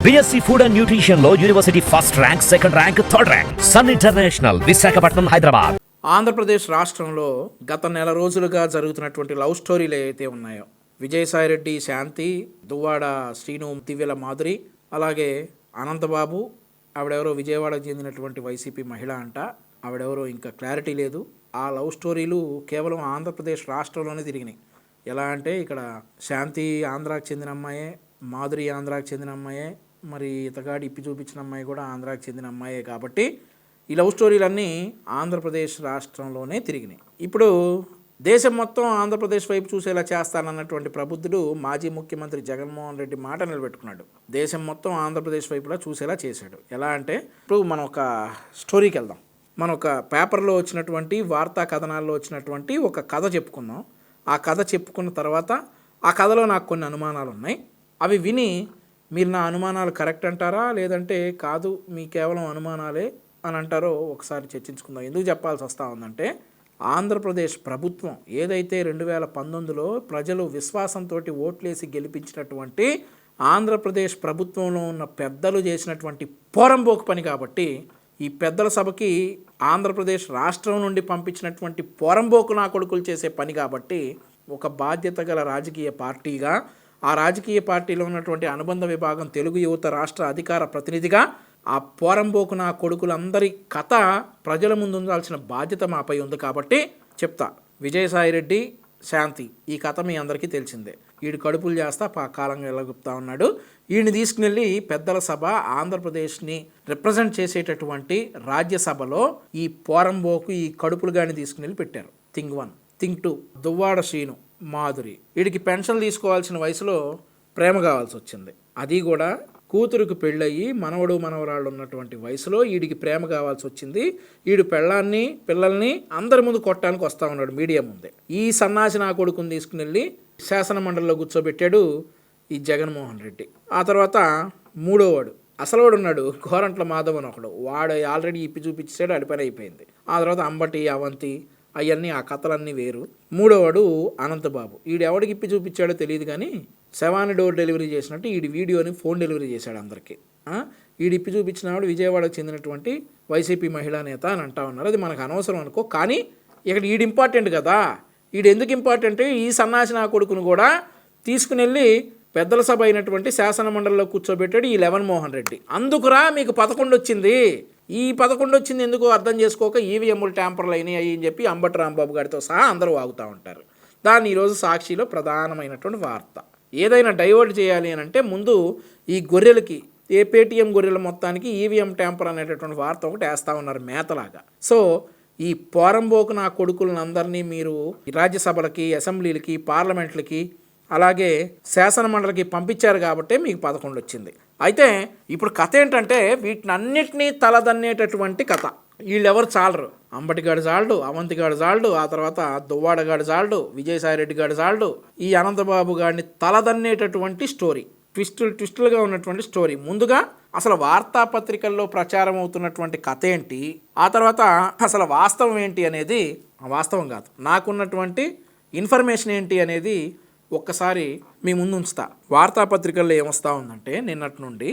BSc food and nutrition లో university first rank, second rank, third rank. Sun international, Visakhapatnam, Hyderabad. Andhra Pradesh రాష్ట్రంలో గత నెల రోజులుగా జరుగుతున్నటువంటి లవ్ స్టోరీలు ఏవైతే ఉన్నాయో, విజయసాయిరెడ్డి శాంతి, దువ్వాడ శ్రీను దివ్యల మాధురి, అలాగే అనంతబాబు, ఆవిడెవరో విజయవాడకు చెందినటువంటి వైసీపీ మహిళ అంట, ఆవిడెవరో ఇంకా క్లారిటీ లేదు. ఆ లవ్ స్టోరీలు కేవలం ఆంధ్రప్రదేశ్ రాష్ట్రంలోనే తిరిగినాయి. ఎలా అంటే ఇక్కడ శాంతి ఆంధ్రాకి చెందిన అమ్మాయే, మాధురి ఆంధ్రాకి చెందిన అమ్మాయే, మరి ఇతగాడి ఇప్పి చూపించిన అమ్మాయి కూడా ఆంధ్రాకి చెందిన అమ్మాయే. కాబట్టి ఈ లవ్ స్టోరీలన్నీ ఆంధ్రప్రదేశ్ రాష్ట్రంలోనే తిరిగినాయి. ఇప్పుడు దేశం మొత్తం ఆంధ్రప్రదేశ్ వైపు చూసేలా చేస్తానన్నటువంటి ప్రబుద్ధుడు మాజీ ముఖ్యమంత్రి జగన్మోహన్ రెడ్డి మాట నిలబెట్టుకున్నాడు. దేశం మొత్తం ఆంధ్రప్రదేశ్ వైపులా చూసేలా చేశాడు. ఎలా అంటే ఇప్పుడు మనం ఒక స్టోరీకి వెళ్దాం. మనం ఒక పేపర్లో వచ్చినటువంటి వార్తా కథనాల్లో వచ్చినటువంటి ఒక కథ చెప్పుకుందాం. ఆ కథ చెప్పుకున్న తర్వాత ఆ కథలో నాకు కొన్ని అనుమానాలు ఉన్నాయి. అవి విని మీరు నా అనుమానాలు కరెక్ట్ అంటారా, లేదంటే కాదు మీ కేవలం అనుమానాలే అని అంటారో ఒకసారి చర్చించుకుందాం. ఎందుకు చెప్పాల్సి వస్తూ ఉందంటే, ఆంధ్రప్రదేశ్ ప్రభుత్వం ఏదైతే 2019లో ప్రజలు విశ్వాసంతో ఓట్లేసి గెలిపించినటువంటి ఆంధ్రప్రదేశ్ ప్రభుత్వంలో ఉన్న పెద్దలు చేసినటువంటి పోరంబోకు పని కాబట్టి, ఈ పెద్దల సభకి ఆంధ్రప్రదేశ్ రాష్ట్రం నుండి పంపించినటువంటి పోరంబోకు నా కొడుకులు చేసే పని కాబట్టి, ఒక బాధ్యత గల రాజకీయ పార్టీగా, ఆ రాజకీయ పార్టీలో ఉన్నటువంటి అనుబంధ విభాగం తెలుగు యువత రాష్ట్ర అధికార ప్రతినిధిగా ఆ పోరంబోకు నా కొడుకులందరి కథ ప్రజల ముందు ఉండాల్సిన బాధ్యత మాపై ఉంది. కాబట్టి చెప్తా. విజయసాయిరెడ్డి శాంతి ఈ కథ మీ అందరికీ తెలిసిందే. వీడు కడుపులు చేస్తా కాలంగా ఎలాగుప్తా ఉన్నాడు. వీడిని తీసుకుని పెద్దల సభ ఆంధ్రప్రదేశ్ని రిప్రజెంట్ చేసేటటువంటి రాజ్యసభలో ఈ పోరంబోకు ఈ కడుపులు గాని తీసుకుని పెట్టారు. థింగ్ 1. థింగ్ 2, దువ్వాడ శ్రీను మాధురి. వీడికి పెన్షన్ తీసుకోవాల్సిన వయసులో ప్రేమ కావాల్సి వచ్చింది. అది కూడా కూతురుకు పెళ్ళయి మనవడు మనవరాళ్ళు ఉన్నటువంటి వయసులో వీడికి ప్రేమ కావాల్సి వచ్చింది. వీడు పిల్లల్ని అందరి ముందు కొట్టడానికి వస్తూ ఉన్నాడు మీడియా ముందే. ఈ సన్నాసి నా కొడుకుని తీసుకుని శాసన మండలిలో కూర్చోబెట్టాడు ఈ జగన్మోహన్ రెడ్డి. ఆ తర్వాత మూడోవాడు అసలువాడు ఉన్నాడు, గోరంట్ల మాధవ్ అని ఒకడు. వాడు ఆల్రెడీ ఇప్పి చూపించాడు, అడిపని అయిపోయింది. ఆ తర్వాత అంబటి, అవంతి, అవన్నీ ఆ కథలన్నీ వేరు. మూడోవాడు అనంతబాబు. వీడు ఎవడికి ఇప్పి చూపించాడో తెలియదు కానీ శవాన్ని డోర్ డెలివరీ చేసినట్టు వీడి వీడియోని ఫోన్ డెలివరీ చేశాడు అందరికీ. వీడి ఇప్పి చూపించినవాడు విజయవాడకు చెందినటువంటి వైసీపీ మహిళా నేత అని అంటా ఉన్నారు. అది మనకు అనవసరం అనుకో, కానీ ఇక్కడ వీడు ఇంపార్టెంట్ కదా. వీడు ఎందుకు ఇంపార్టెంట్? ఈ సన్నాసి నా కొడుకును కూడా తీసుకుని పెద్దల సభ అయినటువంటి శాసన మండలిలో కూర్చోబెట్టాడు ఈ లెవెన్ రెడ్డి. అందుకురా మీకు 11 వచ్చింది. ఈ 11 వచ్చింది ఎందుకు అర్థం చేసుకోక ఈవీఎంలు ట్యాంపర్లు అయినాయి అని చెప్పి అంబటి రాంబాబు గారితో సహా అందరూ వాగుతూ ఉంటారు. దాన్ని ఈరోజు సాక్షిలో ప్రధానమైనటువంటి వార్త. ఏదైనా డైవర్ట్ చేయాలి అని అంటే ముందు ఈ గొర్రెలకి, ఏ పేటీఎం గొర్రెల మొత్తానికి ఈవీఎం ట్యాంపర్ అనేటటువంటి వార్త ఒకటి వేస్తూ ఉన్నారు మేతలాగా. సో ఈ పోరంబోకు నా కొడుకులను అందరినీ మీరు రాజ్యసభలకి, అసెంబ్లీలకి, పార్లమెంట్లకి, అలాగే శాసన మండలికి పంపించారు కాబట్టి మీకు 11 వచ్చింది. అయితే ఇప్పుడు కథ ఏంటంటే, వీటిని అన్నిటినీ తలదన్నేటటువంటి కథ. వీళ్ళెవరు చాలరు. అంబటిగాడు చాలడు, అవంతిగాడు చాలడు, ఆ తర్వాత దువ్వాడగాడు చాలడు, విజయసాయిరెడ్డి గాడు చాలడు. ఈ అనంతబాబు గారిని తలదన్నేటటువంటి స్టోరీ, ట్విస్టులుగా ఉన్నటువంటి స్టోరీ. ముందుగా అసలు వార్తాపత్రికల్లో ప్రచారం అవుతున్నటువంటి కథ ఏంటి, ఆ తర్వాత అసలు వాస్తవం ఏంటి అనేది, వాస్తవం కాదు నాకున్నటువంటి ఇన్ఫర్మేషన్ ఏంటి అనేది ఒక్కసారి మీ ముందు ఉంచుతా. వార్తాపత్రికల్లో ఏమొస్తా ఉందంటే, నిన్నటి నుండి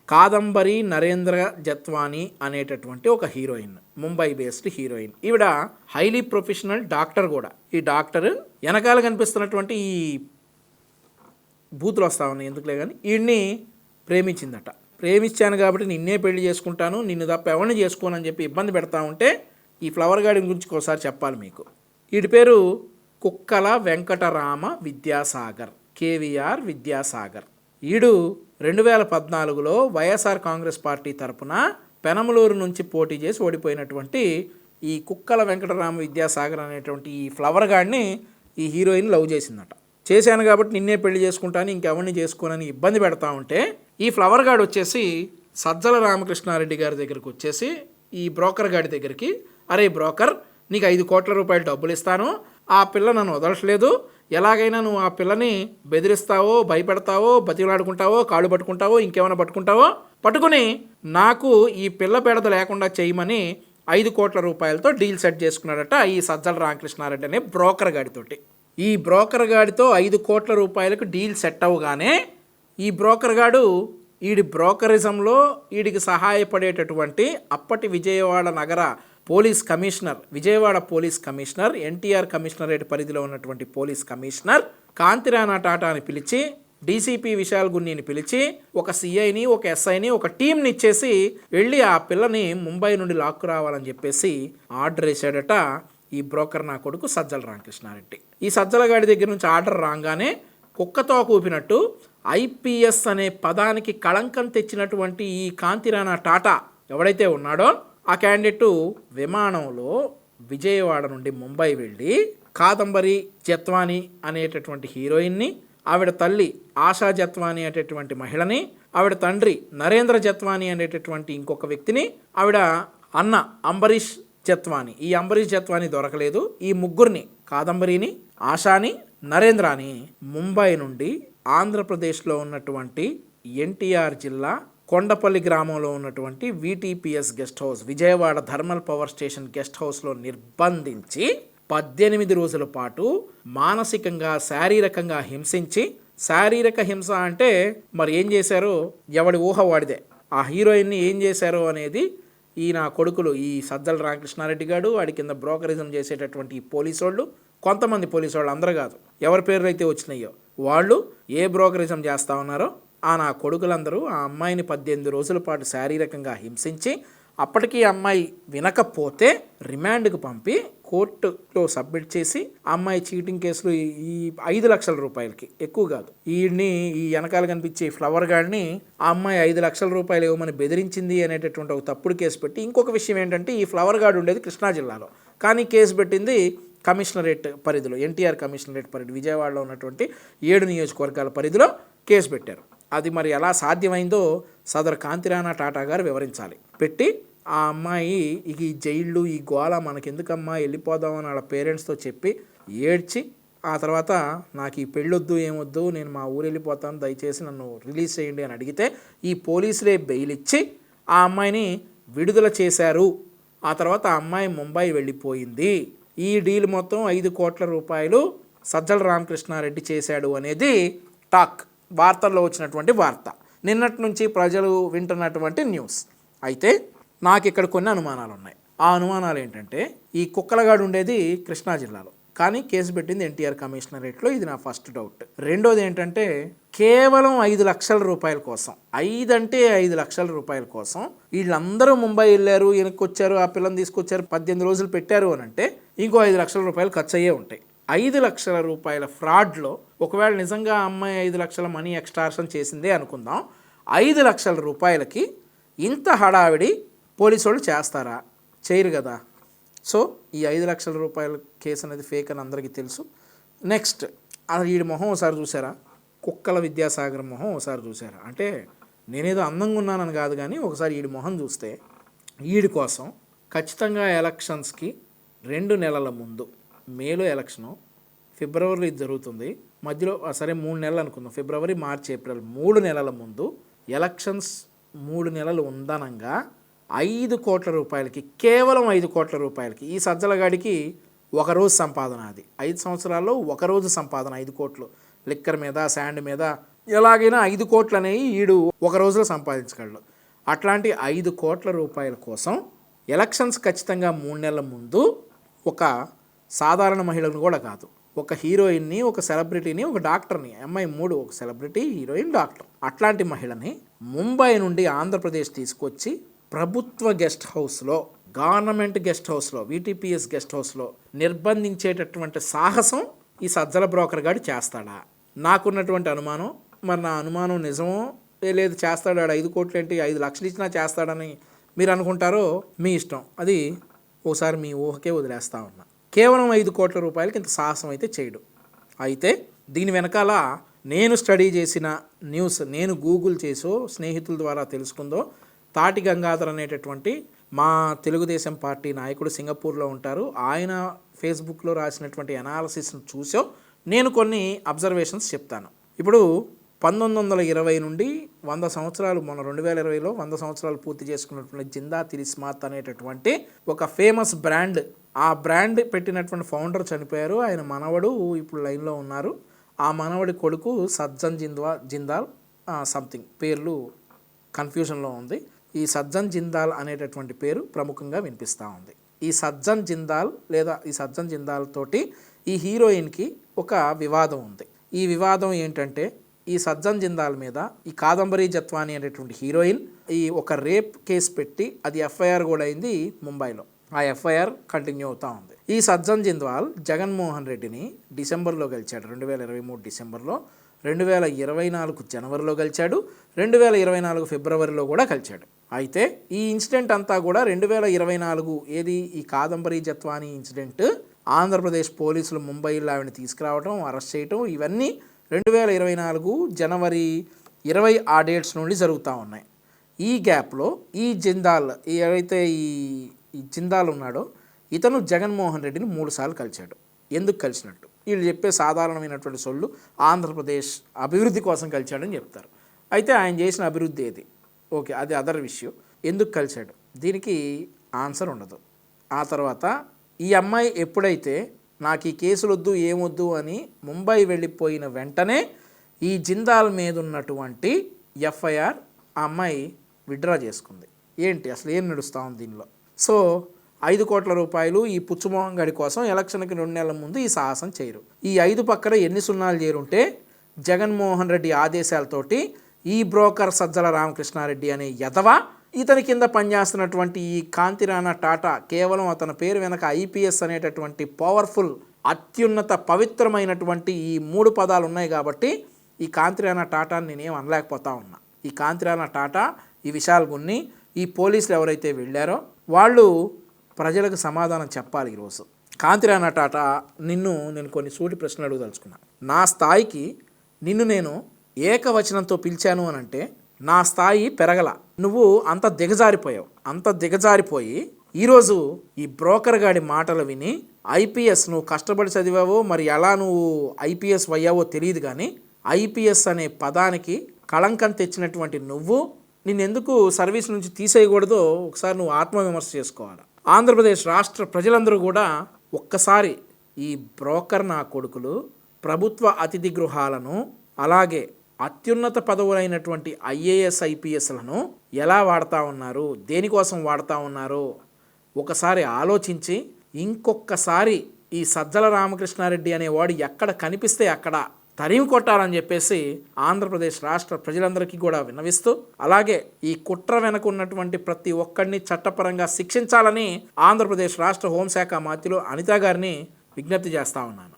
కాదంబరి నరేంద్ర జత్వానీ అనేటటువంటి ఒక హీరోయిన్, ముంబై బేస్డ్ హీరోయిన్. ఈవిడ హైలీ ప్రొఫెషనల్ డాక్టర్ కూడా. ఈ డాక్టర్ వెనకాల కనిపిస్తున్నటువంటి ఈ బూతులు వస్తా ఉన్నాయి ఎందుకులే కానీ, వీడిని ప్రేమించిందట. ప్రేమించాను కాబట్టి నిన్నే పెళ్లి చేసుకుంటాను, నిన్ను తప్ప ఎవరిని చేసుకోనని చెప్పి ఇబ్బంది పెడతా ఉంటే, ఈ ఫ్లవర్ గార్డెన్ గురించి ఒకసారి చెప్పాలి మీకు. వీడి పేరు కుక్కల వెంకటరామ విద్యాసాగర్, కేవీఆర్ విద్యాసాగర్. ఈడు 2014లో వైఎస్ఆర్ కాంగ్రెస్ పార్టీ తరపున పెనమలూరు నుంచి పోటీ చేసి ఓడిపోయినటువంటి ఈ కుక్కల వెంకటరామ విద్యాసాగర్ అనేటువంటి ఈ ఫ్లవర్ గార్డ్ని ఈ హీరోయిన్ లవ్ చేసిందట. చేశాను కాబట్టి నిన్నే పెళ్లి చేసుకుంటాను, ఇంకెవరిని చేసుకోనని ఇబ్బంది పెడతా ఉంటే, ఈ ఫ్లవర్ గార్డ్ వచ్చేసి సజ్జల రామకృష్ణారెడ్డి గారి దగ్గరికి వచ్చేసి ఈ బ్రోకర్ గాడి దగ్గరికి, అరే బ్రోకర్, నీకు 5 కోట్ల రూపాయలు డబ్బులు ఇస్తాను, ఆ పిల్ల నన్ను వదలట్లేదు, ఎలాగైనా నువ్వు ఆ పిల్లని బెదిరిస్తావో, భయపెడతావో, బతిలాడుకుంటావో, కాళ్ళు పట్టుకుంటావో, ఇంకేమైనా పట్టుకుని నాకు ఈ పిల్ల బెడద లేకుండా చేయమని 5 కోట్ల రూపాయలతో డీల్ సెట్ చేసుకున్నాడట ఈ సజ్జల రామకృష్ణారెడ్డి అనే బ్రోకర్ గాడితోటి. ఈ బ్రోకర్ గాడితో 5 కోట్ల రూపాయలకు డీల్ సెట్ అవ్వగానే ఈ బ్రోకర్ గాడు ఈడి బ్రోకరిజంలో ఈడికి సహాయపడేటటువంటి అప్పటి విజయవాడ నగర police commissioner, Vijayawada police commissioner, NTR commissionerate పరిధిలో ఉన్నటువంటి పోలీస్ కమిషనర్ కాంతిరాణా టాటాని పిలిచి, డీసీపీ విశాల్ గున్నీని పిలిచి, ఒక సిఐని, ఒక ఎస్ఐని, ఒక టీంని ఇచ్చేసి వెళ్ళి ఆ పిల్లని ముంబై నుండి లాక్కు రావాలని చెప్పేసి ఆర్డర్ వేసాడట ఈ బ్రోకర్ నా కొడుకు సజ్జల రామకృష్ణారెడ్డి. ఈ సజ్జల గాడి దగ్గర నుంచి ఆర్డర్ రాగానే కుక్కతో కూపినట్టు ఐపీఎస్ అనే పదానికి కళంకం తెచ్చినటువంటి ఈ కాంతిరాణా టాటా ఎవడైతే ఉన్నాడో ఆ క్యాండిడేటు విమానంలో విజయవాడ నుండి ముంబై వెళ్ళి కాదంబరి జత్వాని అనేటటువంటి హీరోయిన్ని, ఆవిడ తల్లి ఆశా జత్వాని అనేటటువంటి మహిళని, ఆవిడ తండ్రి నరేంద్ర జత్వాని అనేటటువంటి ఇంకొక వ్యక్తిని, ఆవిడ అన్న అంబరీష్ జత్వాని, ఈ అంబరీష్ జత్వాని దొరకలేదు, ఈ ముగ్గురిని కాదంబరిని, ఆశాని, నరేంద్రాని ముంబై నుండి ఆంధ్రప్రదేశ్లో ఉన్నటువంటి ఎన్టీఆర్ జిల్లా కొండపల్లి గ్రామంలో ఉన్నటువంటి VTPS guest house, Vijayawada thermal power station guest హౌస్లో నిర్బంధించి 18 రోజుల పాటు మానసికంగా శారీరకంగా హింసించి, శారీరక హింస అంటే మరి ఏం చేశారో ఎవడి ఊహ వాడిదే. ఆ హీరోయిన్ని ఏం చేశారో అనేది ఈ నా కొడుకులు, ఈ సజ్జల రామకృష్ణారెడ్డి గారు, వాడి కింద బ్రోకరిజం చేసేటటువంటి ఈ పోలీసు వాళ్ళు, కొంతమంది పోలీసు వాళ్ళు, అందరూ కాదు, ఎవరి పేర్లు అయితే వచ్చినాయో వాళ్ళు ఏ బ్రోకరిజం చేస్తూ ఉన్నారో ఆ నా కొడుకులందరూ ఆ అమ్మాయిని 18 రోజుల పాటు శారీరకంగా హింసించి, అప్పటికీ అమ్మాయి వినకపోతే రిమాండ్కి పంపి కోర్టులో సబ్మిట్ చేసి, ఆ అమ్మాయి చీటింగ్ కేసులు ఈ 5 లక్షల రూపాయలకి, ఎక్కువ కాదు, ఈయన్ని ఈ వెనకాల కనిపించే ఫ్లవర్ గార్డ్ని ఆ అమ్మాయి 5 లక్షల రూపాయలు ఇవ్వమని బెదిరించింది అనేటటువంటి ఒక తప్పుడు కేసు పెట్టి, ఇంకొక విషయం ఏంటంటే ఈ ఫ్లవర్ గార్డ్ ఉండేది కృష్ణా జిల్లాలో, కానీ కేసు పెట్టింది కమిషనరేట్ పరిధిలో, ఎన్టీఆర్ కమిషనరేట్ పరిధి, విజయవాడలో ఉన్నటువంటి 7 నియోజకవర్గాల పరిధిలో కేసు పెట్టారు. అది మరి ఎలా సాధ్యమైందో సదరు కాంతిరాణా టాటా గారు వివరించాలి. పెట్టి ఆ అమ్మాయి ఇక ఈ జైళ్ళు ఈ గోళ మనకెందుకమ్మా వెళ్ళిపోదామని వాళ్ళ పేరెంట్స్తో చెప్పి ఏడ్చి, ఆ తర్వాత నాకు ఈ పెళ్ళొద్దు ఏమొద్దు, నేను మా ఊరు వెళ్ళిపోతాను, దయచేసి నన్ను రిలీజ్ చేయండి అని అడిగితే ఈ పోలీసులే బెయిల్ ఇచ్చి ఆ అమ్మాయిని విడుదల చేశారు. ఆ తర్వాత ఆ అమ్మాయి ముంబై వెళ్ళిపోయింది. ఈ డీల్ మొత్తం 5 కోట్ల రూపాయలు సజ్జల రామకృష్ణారెడ్డి చేశాడు అనేది టాక్, వార్తల్లో వచ్చినటువంటి వార్త, నిన్నటి నుంచి ప్రజలు వింటున్నటువంటి న్యూస్. అయితే నాకు ఇక్కడ కొన్ని అనుమానాలు ఉన్నాయి. ఆ అనుమానాలు ఏంటంటే, ఈ కుక్కలగాడు ఉండేది కృష్ణా జిల్లాలో, కానీ కేసు పెట్టింది ఎన్టీఆర్ కమిషనరేట్లో, ఇది నా ఫస్ట్ డౌట్. రెండోది ఏంటంటే, కేవలం 5 లక్షల రూపాయల కోసం, 5 లక్షల రూపాయల కోసం వీళ్ళందరూ ముంబై వెళ్ళారు, వెనక్కొచ్చారు, ఆ పిల్లని తీసుకొచ్చారు, 18 రోజులు పెట్టారు అని అంటే ఇంకో 5 లక్షల రూపాయలు ఖర్చు అయ్యే ఉంటాయి. 5 లక్షల రూపాయల ఫ్రాడ్లో ఒకవేళ నిజంగా అమ్మాయి 5 లక్షల మనీ ఎక్స్టార్షన్ చేసిందే అనుకుందాం, 5 లక్షల రూపాయలకి ఇంత హడావిడి పోలీసు వాళ్ళు చేస్తారా? చేయరు కదా. సో ఈ 5 లక్షల రూపాయల కేసు అనేది ఫేక్ అని అందరికీ తెలుసు. నెక్స్ట్, వీడి మొహం ఒకసారి చూసారా, కుక్కల విద్యాసాగర్ మొహం ఒకసారి చూసారా? అంటే నేనేదో అందంగా ఉన్నానని కాదు, కానీ ఒకసారి వీడి మొహం చూస్తే, వీడి కోసం ఖచ్చితంగా ఎలక్షన్స్కి 2 నెలల ముందు, మేలో ఎలక్షను, ఫిబ్రవరిలో ఇది జరుగుతుంది, మధ్యలో సరే 3 నెలలు అనుకుందాం, ఫిబ్రవరి, మార్చి, ఏప్రిల్, 3 నెలల ముందు ఎలక్షన్స్ 3 నెలలు ఉందనంగా 5 కోట్ల రూపాయలకి, కేవలం 5 కోట్ల రూపాయలకి ఈ సజ్జలగాడికి ఒకరోజు సంపాదన, అది 5 సంవత్సరాల్లో ఒకరోజు సంపాదన 5 కోట్లు, లిక్కర్ మీద, శాండ్ మీద, ఎలాగైనా 5 కోట్లు అనేవి ఈడు ఒక రోజులో సంపాదించగలడు. అట్లాంటి 5 కోట్ల రూపాయల కోసం ఎలక్షన్స్ ఖచ్చితంగా 3 నెలల ముందు ఒక సాధారణ మహిళను కూడా కాదు, ఒక హీరోయిన్ని, ఒక సెలబ్రిటీని, ఒక డాక్టర్ని, అమ్మాయి 3, ఒక సెలబ్రిటీ, హీరోయిన్, డాక్టర్, అట్లాంటి మహిళని ముంబై నుండి ఆంధ్రప్రదేశ్ తీసుకొచ్చి ప్రభుత్వ గెస్ట్ హౌస్లో, గవర్నమెంట్ గెస్ట్ హౌస్లో, వీటీపీఎస్ గెస్ట్ హౌస్లో నిర్బంధించేటటువంటి సాహసం ఈ సజ్జల బ్రోకర్ గాడు చేస్తాడా? నాకున్నటువంటి అనుమానం, మరి నా అనుమానం నిజమో లేదు చేస్తాడు, 5 కోట్లు ఏంటి 5 లక్షలు ఇచ్చినా చేస్తాడని మీరు అనుకుంటారో మీ ఇష్టం, అది ఒకసారి మీ ఊహకే వదిలేస్తా ఉన్నా. కేవలం 5 కోట్ల రూపాయలకి ఇంత సాహసం అయితే చేయడు. అయితే దీని వెనకాల నేను స్టడీ చేసిన న్యూస్, నేను గూగుల్ చేసో స్నేహితుల ద్వారా తెలుసుకుందో, తాటి గంగాధర్ అనేటటువంటి మా తెలుగుదేశం పార్టీ నాయకుడు సింగపూర్లో ఉంటారు, ఆయన ఫేస్బుక్లో రాసినటువంటి అనాలసిస్ను చూసో నేను కొన్ని అబ్జర్వేషన్స్ చెప్తాను. ఇప్పుడు 1920 నుండి 100 సంవత్సరాలు, మన 2020లో 100 సంవత్సరాలు పూర్తి చేసుకున్నటువంటి జిందా తిలిస్మాత్ అనేటటువంటి ఒక ఫేమస్ బ్రాండ్, ఆ బ్రాండ్ పెట్టినటువంటి ఫౌండర్ చనిపోయారు, ఆయన మనవడు ఇప్పుడు లైన్లో ఉన్నారు, ఆ మనవడి కొడుకు సజ్జన్ జిందాల్ సంథింగ్ పేర్లు కన్ఫ్యూజన్లో ఉంది. ఈ సజ్జన్ జిందాల్ అనేటటువంటి పేరు ప్రముఖంగా వినిపిస్తూ ఉంది. ఈ సజ్జన్ జిందాల్ లేదా ఈ సజ్జన్ జిందాల్ తోటి ఈ హీరోయిన్కి ఒక వివాదం ఉంది. ఈ వివాదం ఏంటంటే ఈ సజ్జన్ జిందాల్ మీద ఈ కాదంబరి జత్వాని అనేటువంటి హీరోయిన్ ఈ ఒక రేప్ కేసు పెట్టి అది ఎఫ్ఐఆర్ కూడా అయింది ముంబైలో. ఆ ఎఫ్ఐఆర్ కంటిన్యూ అవుతూ ఉంది. ఈ సజ్జన్ జిందాల్ జగన్మోహన్ రెడ్డిని డిసెంబర్లో గెలిచాడు, 2023 డిసెంబర్లో, 2024 జనవరిలో గెలిచాడు, 2024 ఫిబ్రవరిలో కూడా గెలిచాడు. అయితే ఈ ఇన్సిడెంట్ అంతా కూడా 2024 ఏది ఈ కాదంబరి జత్వాని ఇన్సిడెంట్ ఆంధ్రప్రదేశ్ పోలీసులు ముంబైలో ఆవిడని తీసుకురావడం, అరెస్ట్ చేయటం, ఇవన్నీ 2024 జనవరి 20 ఆ డేట్స్ నుండి జరుగుతూ ఉన్నాయి. ఈ గ్యాప్లో ఈ జిందాల్ ఏవైతే ఈ జిందాల్ ఉన్నాడో ఇతను జగన్మోహన్ రెడ్డిని 3 సార్లు కలిశాడు. ఎందుకు కలిసినట్టు వీళ్ళు చెప్పే సాధారణమైనటువంటి సొల్లు ఆంధ్రప్రదేశ్ అభివృద్ధి కోసం కలిశాడని చెప్తారు. అయితే ఆయన చేసిన అభివృద్ధి ఏది? ఓకే, అది అదర్ విషయం. ఎందుకు కలిశాడు దీనికి ఆన్సర్ ఉండదు. ఆ తర్వాత ఈ అమ్మాయి ఎప్పుడైతే నాకు ఈ కేసులు వద్దు ఏమొద్దు అని ముంబై వెళ్ళిపోయిన వెంటనే ఈ జిందాల్ మీద ఉన్నటువంటి ఎఫ్ఐఆర్ ఆ అమ్మాయి విత్డ్రా చేసుకుంది. ఏంటి అసలు ఏం నడుస్తూ ఉంది దీనిలో? సో 5 కోట్ల రూపాయలు ఈ పుచ్చుమోహం గడి కోసం ఎలక్షన్కి 2 నెలల ముందు ఈ సాహసం చేయరు. ఈ 5 పక్కన ఎన్ని సున్నాలు చేరుంటే జగన్మోహన్ రెడ్డి ఆదేశాలతోటి ఈ బ్రోకర్ సజ్జల రామకృష్ణారెడ్డి అనే యదవ ఇతని కింద పనిచేస్తున్నటువంటి ఈ కాంతిరాణా టాటా కేవలం అతని పేరు వెనక ఐపీఎస్ అనేటటువంటి పవర్ఫుల్ అత్యున్నత పవిత్రమైనటువంటి ఈ 3 పదాలు ఉన్నాయి కాబట్టి ఈ కాంతిరాణా టాటాని నేనేం అనలేకపోతా ఉన్నా. ఈ కాంతిరాణా టాటా, ఈ విశాల్ గున్ని, ఈ పోలీసులు ఎవరైతే వెళ్ళారో వాళ్ళు ప్రజలకు సమాధానం చెప్పాలి. ఈరోజు కాంతిరాణా టాటా నేను కొన్ని సూటి ప్రశ్నలు అడుగుదలుచుకున్నా. నా స్థాయికి నిన్ను నేను ఏకవచనంతో పిలిచాను అని అంటే నా స్థాయి పెరగల. నువ్వు అంత దిగజారిపోయి ఈరోజు ఈ బ్రోకర్ గాడి మాటలు విని ఐపీఎస్ నువ్వు కష్టపడి చదివావో మరి ఎలా నువ్వు ఐపీఎస్ అయ్యావో తెలియదు, కానీ ఐపీఎస్ అనే పదానికి కళంకం తెచ్చినటువంటి నువ్వు నిన్నెందుకు సర్వీస్ నుంచి తీసేయకూడదో ఒకసారి నువ్వు ఆత్మవిమర్శ చేసుకోవాలి. ఆంధ్రప్రదేశ్ రాష్ట్ర ప్రజలందరూ కూడా ఒక్కసారి ఈ బ్రోకర్ నా కొడుకులు ప్రభుత్వ అతిథి గృహాలను అలాగే అత్యున్నత పదవులైనటువంటి ఐఏఎస్ ఐపీఎస్లను ఎలా వాడుతూ ఉన్నారు, దేనికోసం వాడుతూ ఉన్నారు ఒకసారి ఆలోచించి ఇంకొకసారి ఈ సజ్జల రామకృష్ణారెడ్డి అనేవాడు ఎక్కడ కనిపిస్తే అక్కడ తరిమి కొట్టాలని చెప్పేసి ఆంధ్రప్రదేశ్ రాష్ట్ర ప్రజలందరికీ కూడా విన్నవిస్తూ, అలాగే ఈ కుట్ర వెనక ఉన్నటువంటి ప్రతి ఒక్కరిని చట్టపరంగా శిక్షించాలని ఆంధ్రప్రదేశ్ రాష్ట్ర హోంశాఖ మంత్రిలో అనిత గారిని విజ్ఞప్తి చేస్తా ఉన్నాను.